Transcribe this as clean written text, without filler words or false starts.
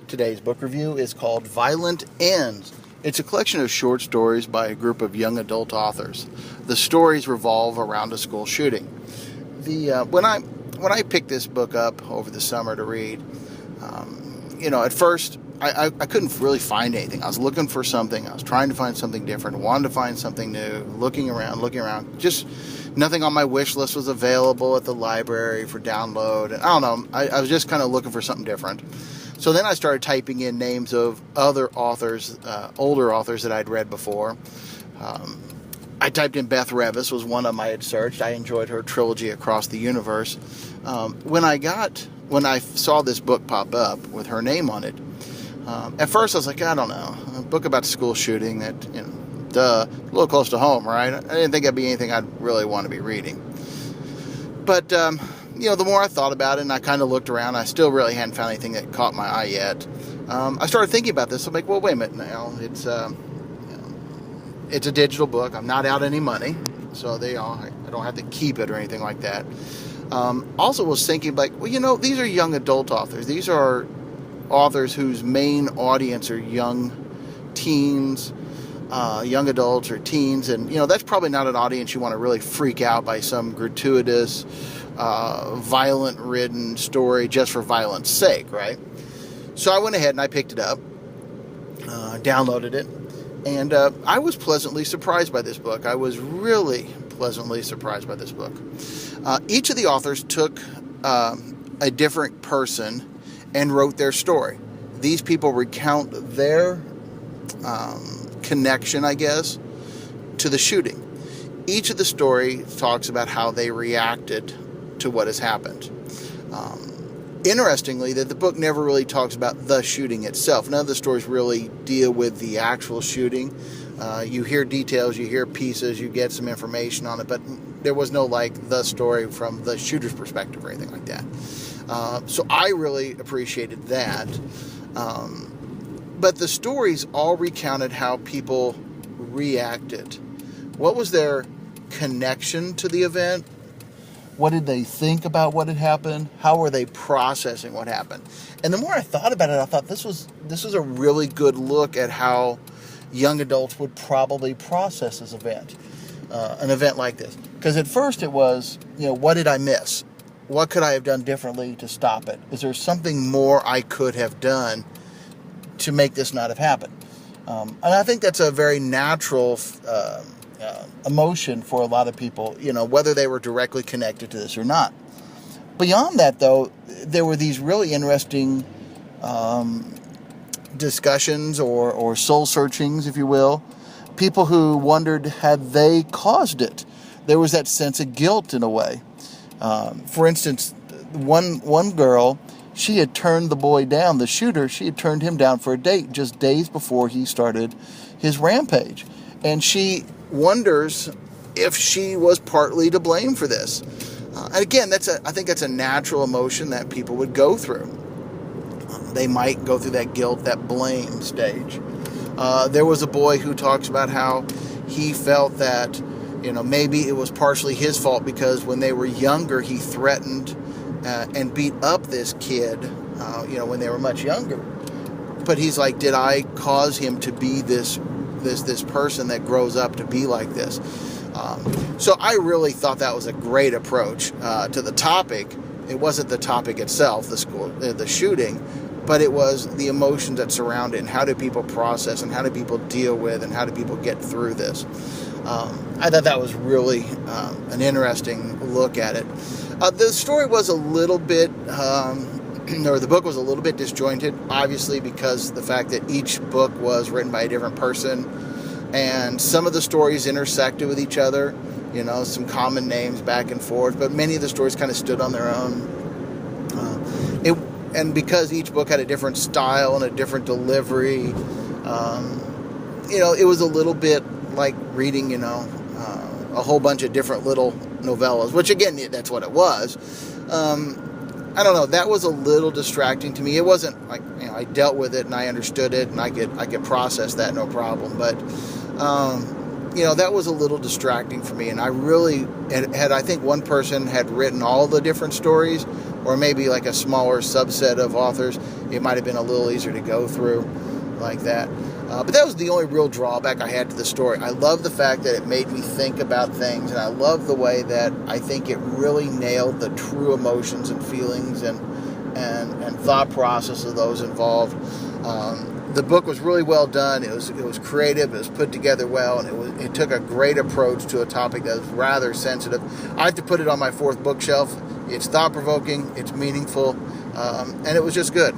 Today's book review is called Violent Ends. It's a collection of short stories by a group of young adult authors. The stories revolve around a school shooting. When I picked this book up over the summer to read, at first I couldn't really find anything. I was looking for something. I was trying to find something different. Wanted to find something new. Looking around. Just nothing on my wish list was available at the library for download. And I don't know. I was just kind of looking for something different. So then I started typing in names of other authors, older authors that I'd read before. I typed in Beth Revis, was one of them I had searched. I enjoyed her trilogy Across the Universe. When I saw this book pop up with her name on it, at first I was like, I don't know, a book about a school shooting that, a little close to home, right? I didn't think it'd be anything I'd really want to be reading. But, the more I thought about it and I kind of looked around, I still really hadn't found anything that caught my eye yet. I started thinking about this. I'm like, well, wait a minute now. It's a digital book. I'm not out any money, so I don't have to keep it or anything like that. Also was thinking these are young adult authors. These are authors whose main audience are young teens, young adults or teens, and that's probably not an audience you want to really freak out by some gratuitous, violent-ridden story just for violence sake, right? So I went ahead and I picked it up, downloaded it, and I was pleasantly surprised by this book. I was really pleasantly surprised by this book. Each of the authors took a different person and wrote their story. These people recount their connection, I guess, to the shooting. Each of the story talks about how they reacted to what has happened. Interestingly, that the book never really talks about the shooting itself. None of the stories really deal with the actual shooting. You hear details, you hear pieces, you get some information on it, but there was no the story from the shooter's perspective or anything like that. So I really appreciated that. But the stories all recounted how people reacted. What was their connection to the event? What did they think about what had happened? How were they processing what happened? And the more I thought about it, I thought this was a really good look at how young adults would probably process this event, an event like this. Because at first it was, what did I miss? What could I have done differently to stop it? Is there something more I could have done to make this not have happened? And I think that's a very natural emotion for a lot of people, whether they were directly connected to this or not. Beyond that, though, there were these really interesting discussions or soul searchings, if you will. People who wondered, had they caused it? There was that sense of guilt in a way. For instance, one girl, she had turned the boy down, the shooter, she had turned him down for a date just days before he started his rampage. And she wonders if she was partly to blame for this. And again, I think that's a natural emotion that people would go through. They might go through that guilt, that blame stage. There was a boy who talks about how he felt that, maybe it was partially his fault because when they were younger, he threatened and beat up this kid, when they were much younger. But he's like, did I cause him to be this person that grows up to be like this? So I really thought that was a great approach to the topic. It wasn't the topic itself, the shooting, but it was the emotions that surround it and how do people process and how do people deal with and how do people get through this. I thought that was really an interesting look at it. The story was a little bit, or the book was a little bit disjointed, obviously because the fact that each book was written by a different person, and some of the stories intersected with each other, some common names back and forth, but many of the stories kind of stood on their own. And because each book had a different style and a different delivery, it was a little bit like reading, a whole bunch of different little novellas, which again, that's what it was. I don't know, that was a little distracting to me. It wasn't like, I dealt with it and I understood it and I could process that no problem. But, that was a little distracting for me. And I really I think one person had written all the different stories, or maybe like a smaller subset of authors. It might have been a little easier to go through like that. But that was the only real drawback I had to the story. I love the fact that it made me think about things, and I love the way that I think it really nailed the true emotions and feelings and thought process of those involved. The book was really well done. It was creative. It was put together well, and it took a great approach to a topic that was rather sensitive. I have to put it on my 4th bookshelf. It's thought-provoking. It's meaningful, and it was just good.